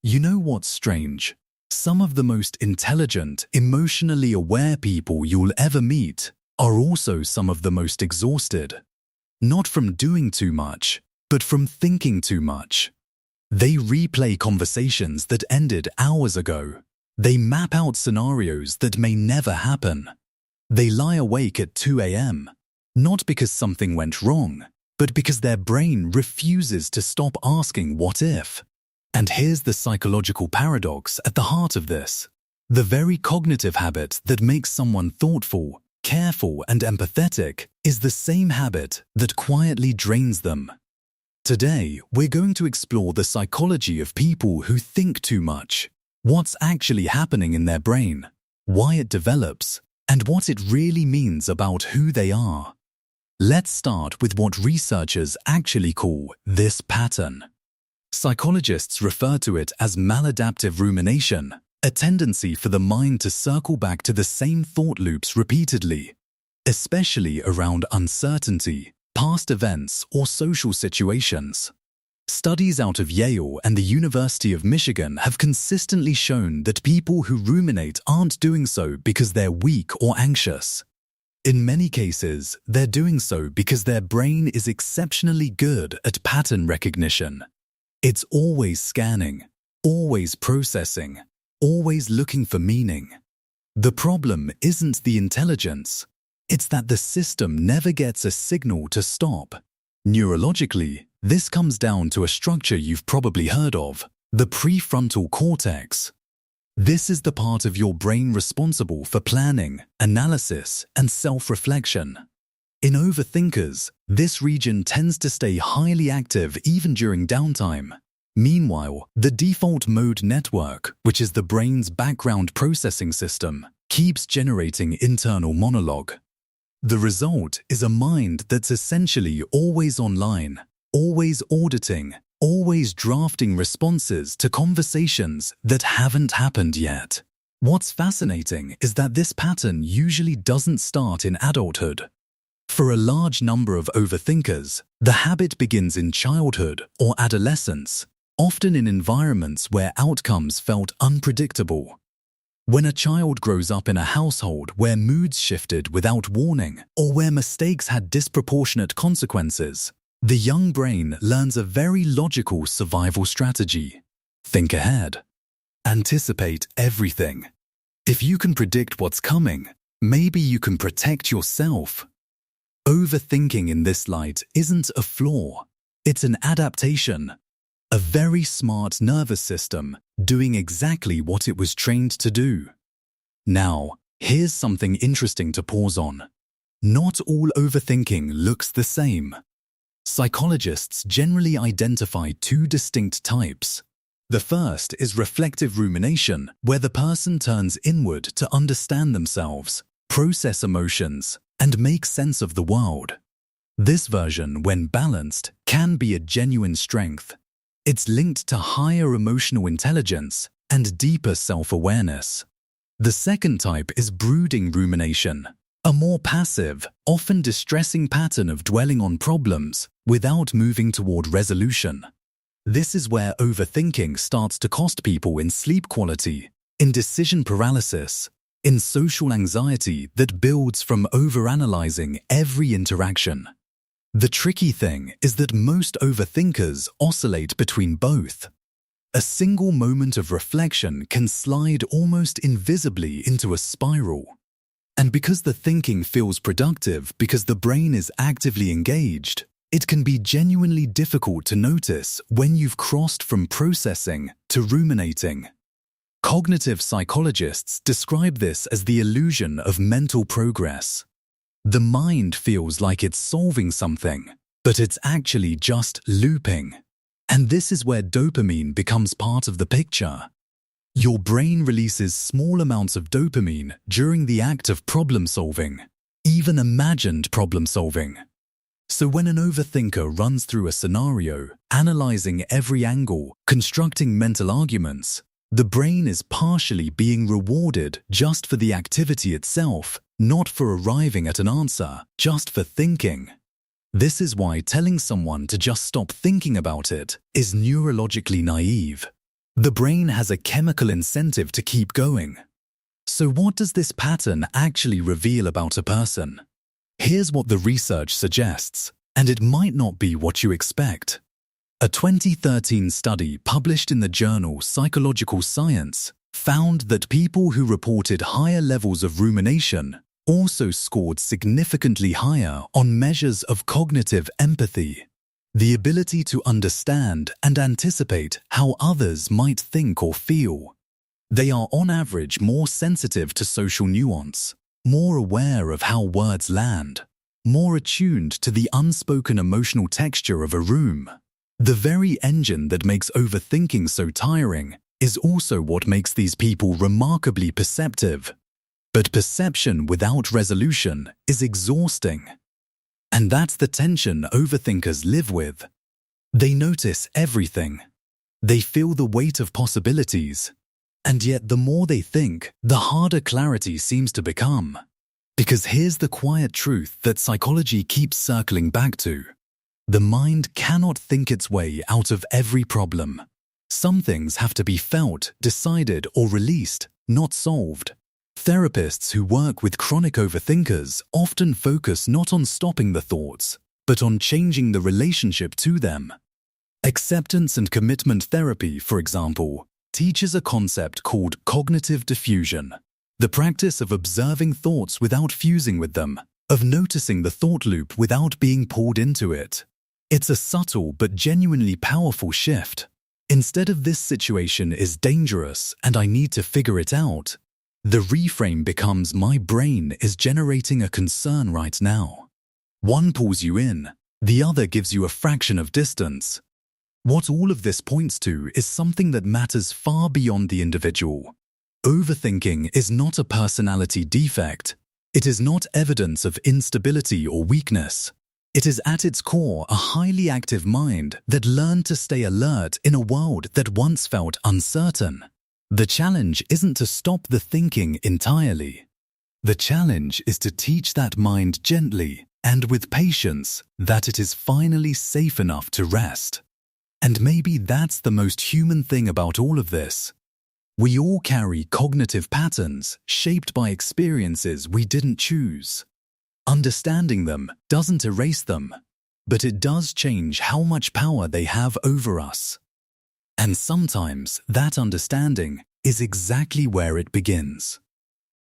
You know what's strange? Some of the most intelligent, emotionally aware people you'll ever meet are also some of the most exhausted. Not from doing too much, but from thinking too much. They replay conversations that ended hours ago. They map out scenarios that may never happen. They lie awake at 2 a.m., not because something went wrong, but because their brain refuses to stop asking what if. And here's the psychological paradox at the heart of this. The very cognitive habit that makes someone thoughtful, careful, and empathetic is the same habit that quietly drains them. Today, we're going to explore the psychology of people who think too much, what's actually happening in their brain, why it develops, and what it really means about who they are. Let's start with what researchers actually call this pattern. Psychologists refer to it as maladaptive rumination, a tendency for the mind to circle back to the same thought loops repeatedly, especially around uncertainty, past events, or social situations. Studies out of Yale and the University of Michigan have consistently shown that people who ruminate aren't doing so because they're weak or anxious. In many cases, they're doing so because their brain is exceptionally good at pattern recognition. It's always scanning, always processing, always looking for meaning. The problem isn't the intelligence. It's that the system never gets a signal to stop. Neurologically, this comes down to a structure you've probably heard of, the prefrontal cortex. This is the part of your brain responsible for planning, analysis, and self-reflection. In overthinkers, this region tends to stay highly active even during downtime. Meanwhile, the default mode network, which is the brain's background processing system, keeps generating internal monologue. The result is a mind that's essentially always online, always auditing, always drafting responses to conversations that haven't happened yet. What's fascinating is that this pattern usually doesn't start in adulthood. For a large number of overthinkers, the habit begins in childhood or adolescence, often in environments where outcomes felt unpredictable. When a child grows up in a household where moods shifted without warning or where mistakes had disproportionate consequences, the young brain learns a very logical survival strategy. Think ahead. Anticipate everything. If you can predict what's coming, maybe you can protect yourself. Overthinking in this light isn't a flaw. It's an adaptation. A very smart nervous system doing exactly what it was trained to do. Now, here's something interesting to pause on. Not all overthinking looks the same. Psychologists generally identify two distinct types. The first is reflective rumination, where the person turns inward to understand themselves, process emotions, and make sense of the world. This version, when balanced, can be a genuine strength. It's linked to higher emotional intelligence and deeper self-awareness. The second type is brooding rumination, a more passive, often distressing pattern of dwelling on problems without moving toward resolution. This is where overthinking starts to cost people in sleep quality, in decision paralysis, in social anxiety that builds from overanalyzing every interaction. The tricky thing is that most overthinkers oscillate between both. A single moment of reflection can slide almost invisibly into a spiral. And because the thinking feels productive because the brain is actively engaged, it can be genuinely difficult to notice when you've crossed from processing to ruminating. Cognitive psychologists describe this as the illusion of mental progress. The mind feels like it's solving something, but it's actually just looping. And this is where dopamine becomes part of the picture. Your brain releases small amounts of dopamine during the act of problem solving, even imagined problem solving. So when an overthinker runs through a scenario, analyzing every angle, constructing mental arguments, the brain is partially being rewarded just for the activity itself, not for arriving at an answer, just for thinking. This is why telling someone to just stop thinking about it is neurologically naive. The brain has a chemical incentive to keep going. So what does this pattern actually reveal about a person? Here's what the research suggests, and it might not be what you expect. A 2013 study published in the journal Psychological Science found that people who reported higher levels of rumination also scored significantly higher on measures of cognitive empathy, the ability to understand and anticipate how others might think or feel. They are on average more sensitive to social nuance, more aware of how words land, more attuned to the unspoken emotional texture of a room. The very engine that makes overthinking so tiring is also what makes these people remarkably perceptive. But perception without resolution is exhausting. And that's the tension overthinkers live with. They notice everything. They feel the weight of possibilities. And yet the more they think, the harder clarity seems to become. Because here's the quiet truth that psychology keeps circling back to. The mind cannot think its way out of every problem. Some things have to be felt, decided, or released, not solved. Therapists who work with chronic overthinkers often focus not on stopping the thoughts, but on changing the relationship to them. Acceptance and commitment therapy, for example, teaches a concept called cognitive diffusion, the practice of observing thoughts without fusing with them, of noticing the thought loop without being pulled into it. It's a subtle but genuinely powerful shift. Instead of "this situation is dangerous and I need to figure it out," the reframe becomes "my brain is generating a concern right now." One pulls you in, the other gives you a fraction of distance. What all of this points to is something that matters far beyond the individual. Overthinking is not a personality defect. It is not evidence of instability or weakness. It is at its core a highly active mind that learned to stay alert in a world that once felt uncertain. The challenge isn't to stop the thinking entirely. The challenge is to teach that mind gently and with patience that it is finally safe enough to rest. And maybe that's the most human thing about all of this. We all carry cognitive patterns shaped by experiences we didn't choose. Understanding them doesn't erase them, but it does change how much power they have over us. And sometimes that understanding is exactly where it begins.